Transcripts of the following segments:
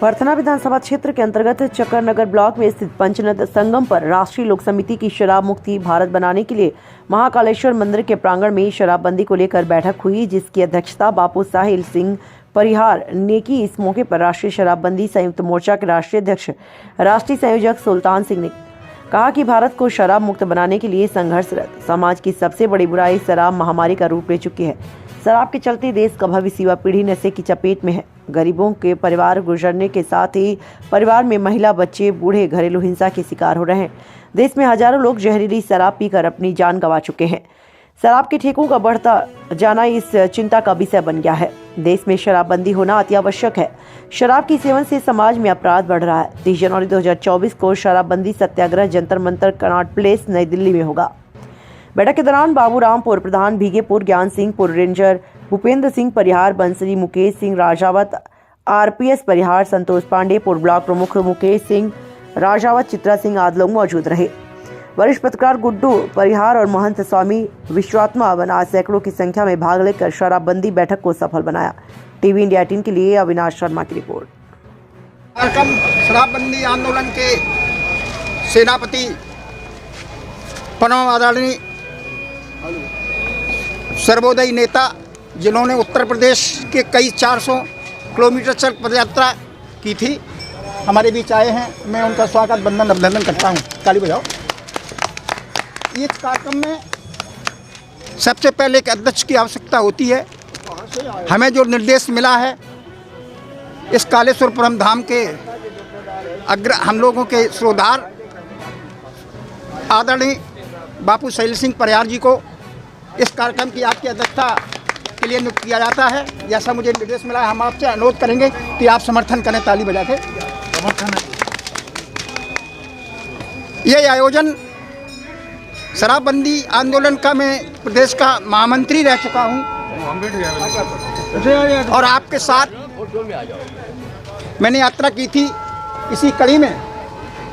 परथना विधानसभा क्षेत्र के अंतर्गत चक्करनगर ब्लॉक में स्थित पंचनद संगम पर राष्ट्रीय लोक समिति की शराब मुक्ति भारत बनाने के लिए महाकालेश्वर मंदिर के प्रांगण में शराबबंदी को लेकर बैठक हुई, जिसकी अध्यक्षता बापू साहिल सिंह परिहार ने की। इस मौके पर राष्ट्रीय शराबबंदी संयुक्त मोर्चा के राष्ट्रीय अध्यक्ष राष्ट्रीय संयोजक सुल्तान सिंह ने कहा कि भारत को शराब मुक्त बनाने के लिए संघर्षरत समाज की सबसे बड़ी बुराई शराब महामारी का रूप ले चुकी है। शराब के चलते देश का भविष्य युवा पीढ़ी नशे की चपेट में है। गरीबों के परिवार गुजरने के साथ ही परिवार में महिला, बच्चे, बूढ़े घरेलू हिंसा के शिकार हो रहे हैं। देश में हजारों लोग जहरीली शराब पीकर अपनी जान गंवा चुके हैं। शराब के ठेकों का बढ़ता जाना इस चिंता का विषय बन गया है। देश में शराबबंदी होना अति आवश्यक है। शराब के सेवन से समाज में अपराध बढ़ रहा है। 30 जनवरी 2024 को शराबबंदी सत्याग्रह जंतर मंतर कनॉट प्लेस नई दिल्ली में होगा। बैठक के दौरान बाबूराम पूर्व प्रधान भीगेपुर, ज्ञान सिंह पूर्व रेंजर, भूपेंद्र सिंह परिहार, बंसरी, मुकेश सिंह राजावत, आरपीएस परिहार, संतोष पांडे पूर्व ब्लॉक प्रमुख, मुकेश सिंह राजावत, चित्रा सिंह आदि लोग मौजूद रहे। वरिष्ठ पत्रकार गुड्डू परिहार और महंत स्वामी विश्वात्मा बना सैकड़ों की संख्या में भाग लेकर शराबबंदी बैठक को सफल बनाया। टीवी इंडिया 18 के लिए अविनाश शर्मा की रिपोर्ट। शराबबंदी आंदोलन के सेनापति परम आदरणीय सर्वोदयी नेता, जिन्होंने उत्तर प्रदेश के कई 400 किलोमीटर चल पदयात्रा की थी, हमारे बीच आए हैं। मैं उनका स्वागत वंदन अभिनंदन करता हूं। ताली बजाओ। इस कार्यक्रम में सबसे पहले एक अध्यक्ष की आवश्यकता होती है। हमें जो निर्देश मिला है, इस कालेश्वर परम धाम के हम लोगों के श्रोधार आदरणीय बापू साहिल सिंह परिहार जी को इस कार्यक्रम की आपकी अध्यक्षता के लिए नियुक्त किया जाता है। जैसा मुझे निर्देश मिला है, हम आपसे अनुरोध करेंगे कि आप समर्थन करें। ताली बजा के समर्थन है। ये आयोजन शराबबंदी आंदोलन का मैं प्रदेश का महामंत्री रह चुका हूँ और आपके साथ मैंने यात्रा की थी। इसी कड़ी में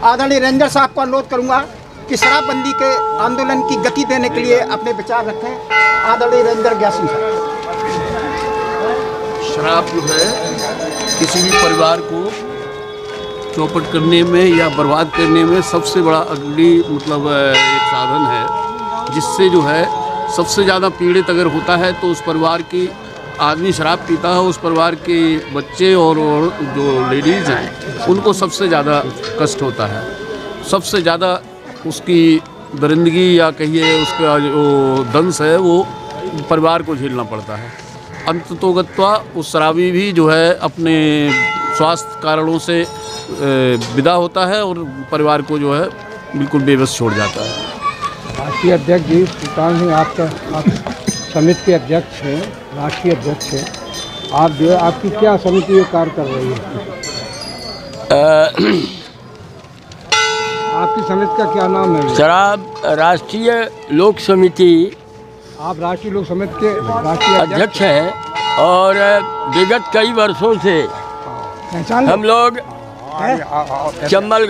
आदरणीय रेंजर साहब को अनुरोध करूँगा कि शराबबंदी के आंदोलन की गति देने के लिए अपने विचार रखें। आदरणीय रेंजर ज्ञान सिंह साहब। शराब जो है किसी भी परिवार को चौपट करने में या बर्बाद करने में सबसे बड़ा अग्रणी एक साधन है, जिससे जो है सबसे ज़्यादा पीड़ित अगर होता है तो उस परिवार की आदमी शराब पीता है, उस परिवार के बच्चे और जो लेडीज़ हैं उनको सबसे ज़्यादा कष्ट होता है। सबसे ज़्यादा उसकी दरिंदगी या कहिए उसका जो दंश है वो परिवार को झेलना पड़ता है। अंततोगत्वा उस शराबी भी जो है अपने स्वास्थ्य कारणों से विदा होता है और परिवार को जो है बिल्कुल बेबस छोड़ जाता है। राष्ट्रीय अध्यक्ष जी सुल्तान सिंह, आप समिति के अध्यक्ष हैं, राष्ट्रीय अध्यक्ष हैं। आप जो है आपकी क्या समिति कार्य कर रही है? आपकी समिति का क्या नाम है? शराब राष्ट्रीय लोक समिति। आप राष्ट्रीय लोक समिति के राष्ट्रीय अध्यक्ष हैं और विगत कई वर्षों से हम लोग चंबल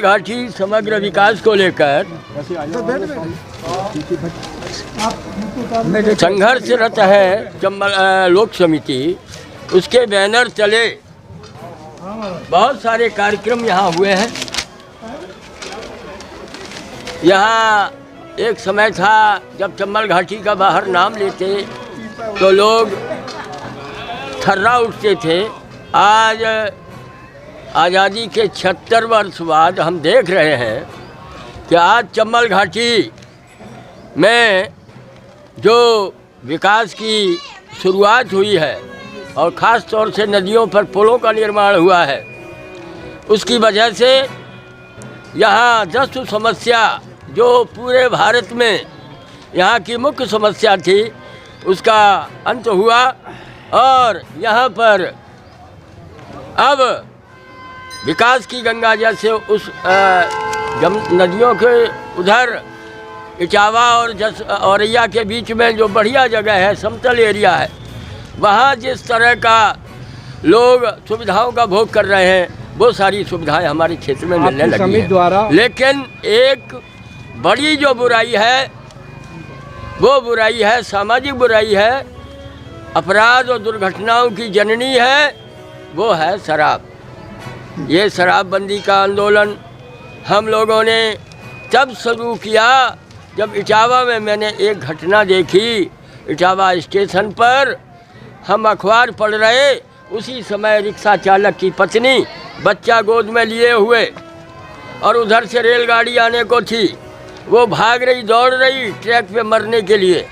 घाटी समग्र विकास को लेकर संघर्षरत है। चंबल लोक समिति, उसके बैनर चले, बहुत सारे कार्यक्रम यहाँ हुए हैं। यहाँ एक समय था जब चंबल घाटी का बाहर नाम लेते तो लोग थर्रा उठते थे। आज आज़ादी के 76 वर्ष बाद हम देख रहे हैं कि आज चंबल घाटी में जो विकास की शुरुआत हुई है और ख़ास तौर से नदियों पर पुलों का निर्माण हुआ है, उसकी वजह से यहाँ जस्व समस्या जो पूरे भारत में यहाँ की मुख्य समस्या थी, उसका अंत हुआ और यहाँ पर अब विकास की गंगा जैसे उस नदियों के उधर इटावा और औरैया के बीच में जो बढ़िया जगह है, समतल एरिया है, वहाँ जिस तरह का लोग सुविधाओं का भोग कर रहे हैं, वो सारी सुविधाएं हमारे क्षेत्र में मिलने लगी हैं। लेकिन एक बड़ी जो बुराई है वो बुराई है, सामाजिक बुराई है, अपराध और दुर्घटनाओं की जननी है वो है शराब। ये शराबबंदी का आंदोलन हम लोगों ने तब शुरू किया जब इटावा में मैंने एक घटना देखी। इटावा स्टेशन पर हम अखबार पढ़ रहे, उसी समय रिक्शा चालक की पत्नी बच्चा गोद में लिए हुए और उधर से रेलगाड़ी आने को थी, वो भाग रही, दौड़ रही ट्रैक पे मरने के लिए।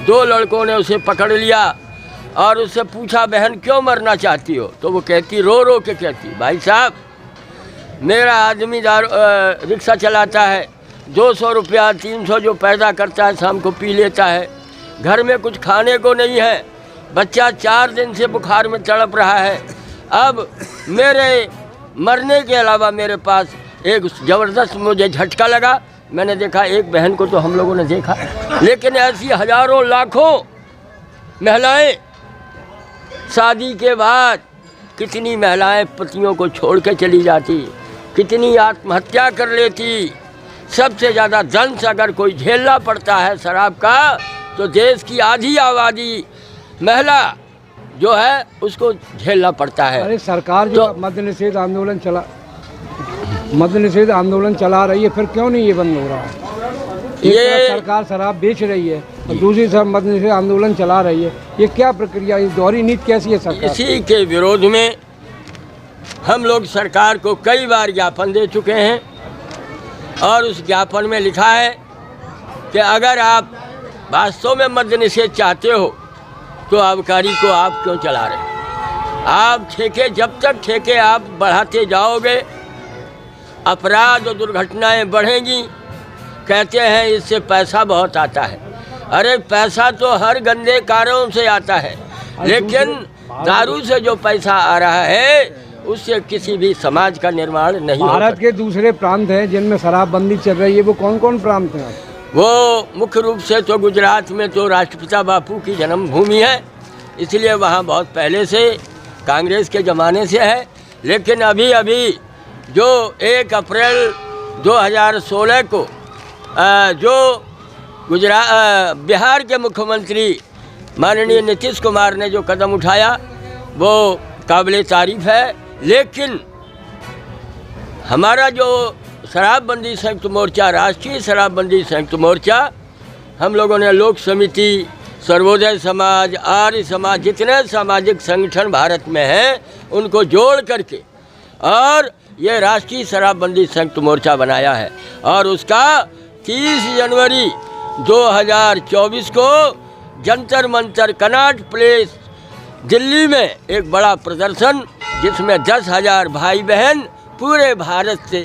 2 लड़कों ने उसे पकड़ लिया और उससे पूछा, बहन क्यों मरना चाहती हो? तो वो कहती, रो रो के कहती, भाई साहब मेरा आदमी रिक्शा चलाता है, 200 रुपया 300 जो पैदा करता है शाम को पी लेता है, घर में कुछ खाने को नहीं है, बच्चा 4 दिन से बुखार में तड़प रहा है। अब मेरे मरने के अलावा मेरे पास एक ज़बरदस्त मुझे झटका लगा। मैंने देखा एक बहन को तो हम लोगों ने देखा, लेकिन ऐसी हज़ारों लाखों महिलाएं, शादी के बाद कितनी महिलाएं पतियों को छोड़ के चली जाती, कितनी आत्महत्या कर लेती। सबसे ज़्यादा दंश अगर कोई झेलना पड़ता है शराब का, तो देश की आधी आबादी महिला जो है उसको झेलना पड़ता है। अरे सरकार जो मद्य निषेध आंदोलन चला रही है, फिर क्यों नहीं ये बंद हो रहा है? ये सरकार शराब बेच रही है और दूसरी तरफ मद्य निषेध आंदोलन चला रही है, ये क्या प्रक्रिया, ये दोहरी नीति कैसी है सरकार? इसी के विरोध में हम लोग सरकार को कई बार ज्ञापन दे चुके हैं और उस ज्ञापन में लिखा है कि अगर आप वास्तव में मद्य निषेध चाहते हो तो आबकारी को आप क्यों चला रहे हैं? आप ठेके, जब तक ठेके आप बढ़ाते जाओगे अपराध और दुर्घटनाएं बढ़ेंगी। कहते हैं इससे पैसा बहुत आता है। अरे पैसा तो हर गंदे कारों से आता है, लेकिन दारू से जो पैसा आ रहा है उससे किसी भी समाज का निर्माण नहीं होता। भारत के दूसरे प्रांत हैं जिनमें शराबबंदी चल रही है, वो कौन कौन प्रांत हैं? वो मुख्य रूप से तो गुजरात में तो राष्ट्रपिता बापू की जन्मभूमि है, इसलिए वहाँ बहुत पहले से कांग्रेस के ज़माने से है। लेकिन अभी अभी जो 1 अप्रैल 2016 को जो बिहार के मुख्यमंत्री माननीय नीतीश कुमार ने जो कदम उठाया वो काबिले तारीफ़ है। लेकिन हमारा जो शराबबंदी संयुक्त मोर्चा, राष्ट्रीय शराबबंदी संयुक्त मोर्चा, हम लोगों ने लोक समिति, सर्वोदय समाज, आर्य समाज, जितने सामाजिक संगठन भारत में हैं उनको जोड़ करके और ये राष्ट्रीय शराबबंदी संयुक्त मोर्चा बनाया है। और उसका 30 जनवरी 2024 को जंतर मंतर कनॉट प्लेस दिल्ली में एक बड़ा प्रदर्शन, जिसमें 10,000 भाई बहन पूरे भारत से